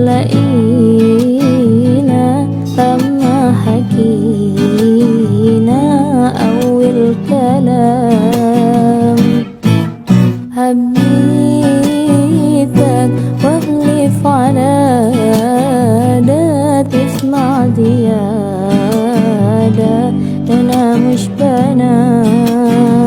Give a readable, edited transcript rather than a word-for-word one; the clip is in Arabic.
لقينا لما حكينا أول كلام. حبيتك واغلف على ده، تسمع زيادة أنا مش بنام.